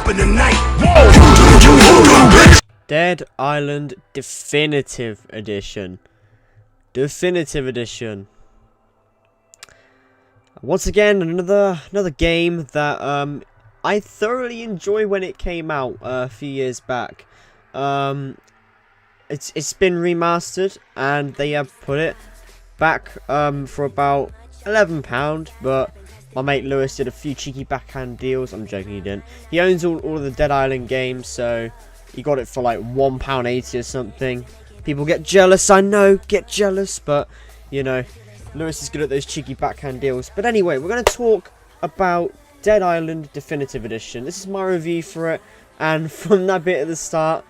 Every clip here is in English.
happen tonight. Whoa. Dead Island Definitive Edition. Definitive Edition. Once again, another game that I thoroughly enjoyed when it came out a few years back. It's been remastered and they have put it back for about £11, but my mate Lewis did a few cheeky backhand deals. I'm joking, he didn't. He owns all of the Dead Island games, so he got it for like £1.80 or something. People get jealous, I know, get jealous, but you know, Lewis is good at those cheeky backhand deals. But anyway, we're going to talk about Dead Island Definitive Edition. This is my review for it, and from that bit at the start,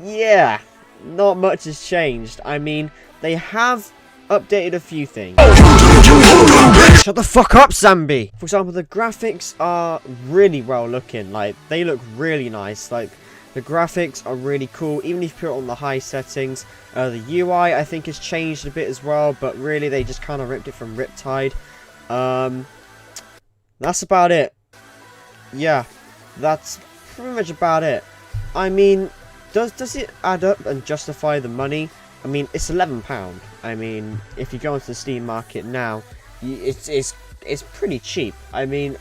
yeah, not much has changed. I mean, they have updated a few things. Shut the fuck up, Zambi! For example, the graphics are really well looking. Like, they look really nice. Like, the graphics are really cool, even if you put it on the high settings. The UI, I think, has changed a bit as well, but really, they just kind of ripped it from Riptide. That's about it. Yeah, that's pretty much about it. I mean, does it add up and justify the money? I mean, it's £11. I mean, if you go onto the Steam market now, it's pretty cheap. I mean,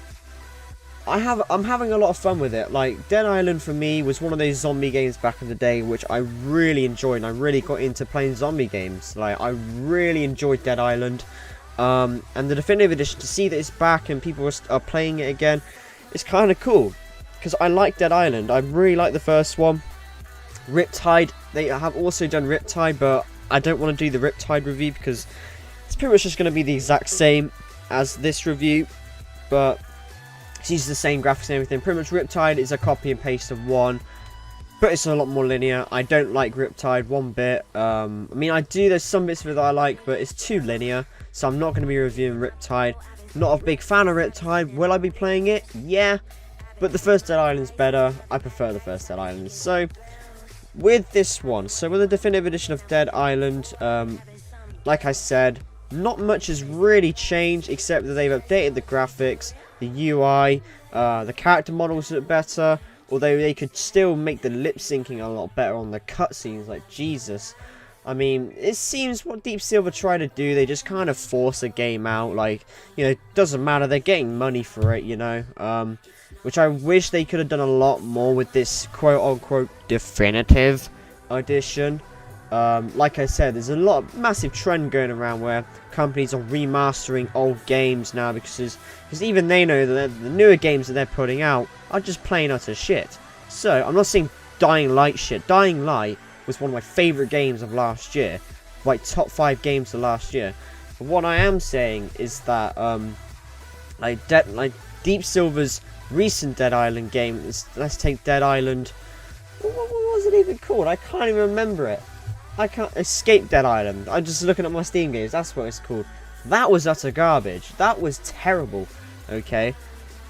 I'm having a lot of fun with it. Like, Dead Island for me was one of those zombie games back in the day which I really enjoyed, and I really got into playing zombie games. Like, I really enjoyed Dead Island. And the Definitive Edition, to see that it's back and people are playing it again, it's kind of cool. Because I like Dead Island. I really like the first one. Riptide, they have also done Riptide, but I don't want to do the Riptide review because it's pretty much just going to be the exact same as this review. But it uses the same graphics and everything. Pretty much Riptide is a copy and paste of one, but it's a lot more linear. I don't like Riptide one bit. I mean, there's some bits of it that I like, but it's too linear, so I'm not going to be reviewing Riptide. Not a big fan of Riptide. Will I be playing it? Yeah, but the first Dead Island's better. I prefer the first Dead Island. So with this one, so with the Definitive Edition of Dead Island, like I said, not much has really changed except that they've updated the graphics, the UI, the character models look better, although they could still make the lip syncing a lot better on the cutscenes. Like, Jesus. I mean, it seems what Deep Silver try to do, they just kind of force a game out. Like, you know, it doesn't matter, they're getting money for it, you know. Which I wish they could have done a lot more with this quote-unquote Definitive Edition. Like I said, there's a massive trend going around where companies are remastering old games now because even they know that the newer games that they're putting out are just plain utter shit. So, I'm not saying Dying Light shit. Dying Light was one of my favourite games of last year. Like, top 5 games of last year. But what I am saying is that, like Deep Silver's recent Dead Island game, let's take Dead Island, what was it even called? I can't even remember it. I can't, Escape Dead Island. I'm just looking at my Steam games, that's what it's called. That was utter garbage. That was terrible, okay?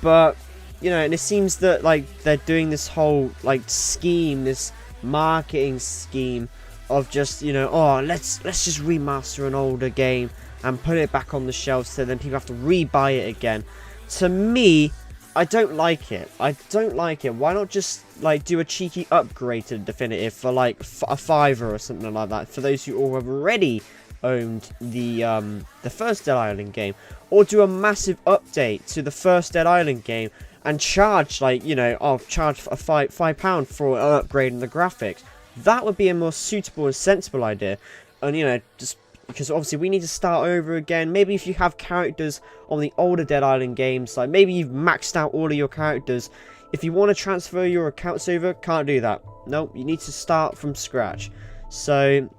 But, you know, and it seems that, like, they're doing this whole, like, scheme, this marketing scheme of just, you know, oh, let's just remaster an older game and put it back on the shelves so then people have to re-buy it again. To me, I don't like it. I don't like it. Why not just, like, do a cheeky upgrade to the Definitive for, like, a $5 or something like that for those who have already owned the first Dead Island game, or do a massive update to the first Dead Island game and charge, like, you know, charge a £5 for an upgrade in the graphics. That would be a more suitable and sensible idea. And, you know, just because obviously we need to start over again. Maybe if you have characters on the older Dead Island games, like maybe you've maxed out all of your characters, if you want to transfer your accounts over, can't do that. Nope, you need to start from scratch. So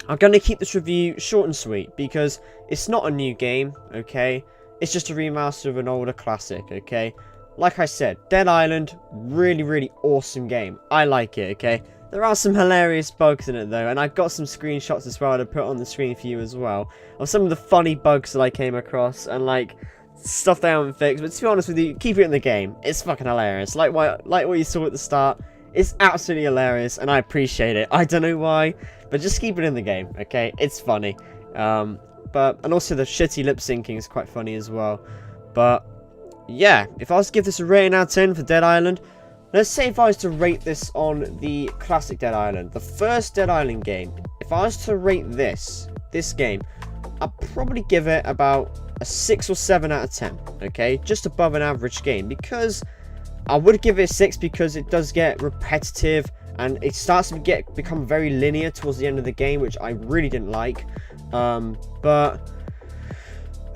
I'm going to keep this review short and sweet because it's not a new game, okay? It's just a remaster of an older classic, okay? Like I said, Dead Island, really, really awesome game. I like it, okay? There are some hilarious bugs in it though, and I've got some screenshots as well to put on the screen for you as well, of some of the funny bugs that I came across, and like, stuff they haven't fixed. But to be honest with you, keep it in the game. It's fucking hilarious. Like what you saw at the start, it's absolutely hilarious, and I appreciate it. I don't know why, but just keep it in the game, okay? It's funny. And also the shitty lip syncing is quite funny as well. But yeah, if I was to give this a rating out of 10 for Dead Island, let's say if I was to rate this on the classic Dead Island, the first Dead Island game, if I was to rate this game, I'd probably give it about a 6 or 7 out of 10, okay? Just above an average game, because I would give it a 6 because it does get repetitive and it starts to become very linear towards the end of the game, which I really didn't like. But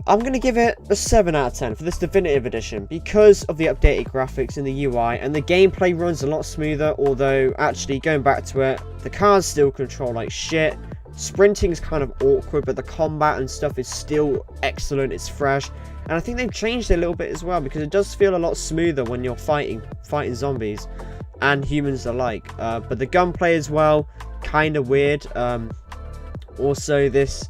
I'm going to give it a 7 out of 10 for this definitive edition because of the updated graphics and the UI, and the gameplay runs a lot smoother, although actually going back to it, the cars still control like shit. Sprinting is kind of awkward, but the combat and stuff is still excellent, it's fresh, and I think they've changed it a little bit as well because it does feel a lot smoother when you're fighting zombies and humans alike. But the gunplay as well, kind of weird. Also this,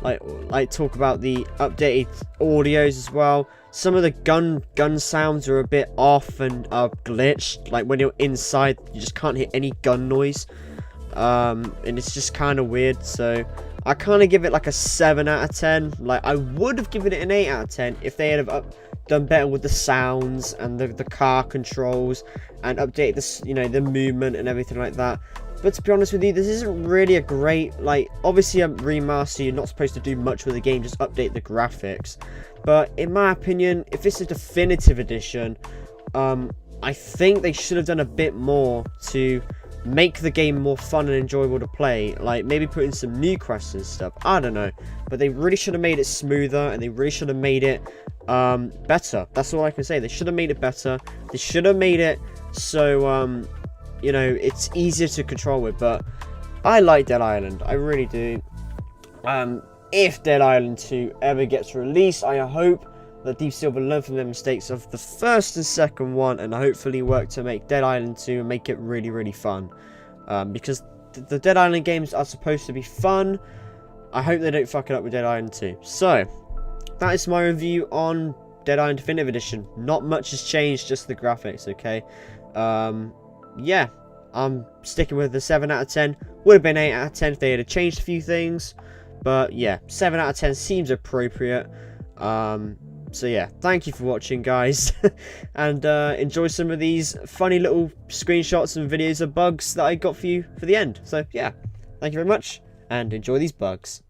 like talk about the updated audios as well. Some of the gun sounds are a bit off and are glitched. Like when you're inside, you just can't hear any gun noise. And it's just kind of weird, so I kind of give it like a 7 out of 10. Like I would have given it an 8 out of 10 if they had done better with the sounds and the car controls and update this, the movement and everything like that. But to be honest with you, this isn't really a great, obviously a remaster, you're not supposed to do much with the game, just update the graphics. But in my opinion, if it's a definitive edition, I think they should have done a bit more to make the game more fun and enjoyable to play, like maybe put in some new quests and stuff, I don't know, but they really should have made it smoother and they really should have made it better. That's all I can say. They should have made it better. They should have made it so it's easier to control with. But I like Dead Island, I really do. If Dead Island 2 ever gets released, I hope that Deep Silver learn from their mistakes of the first and second one and hopefully work to make Dead Island 2 and make it really, really fun. Because the Dead Island games are supposed to be fun. I hope they don't fuck it up with Dead Island 2. So, that is my review on Dead Island Definitive Edition. Not much has changed, just the graphics, okay? Yeah, I'm sticking with the 7 out of 10. Would have been 8 out of 10 if they had changed a few things. But yeah, 7 out of 10 seems appropriate. So yeah, thank you for watching, guys, and enjoy some of these funny little screenshots and videos of bugs that I got for you for the end. So yeah, thank you very much, and enjoy these bugs.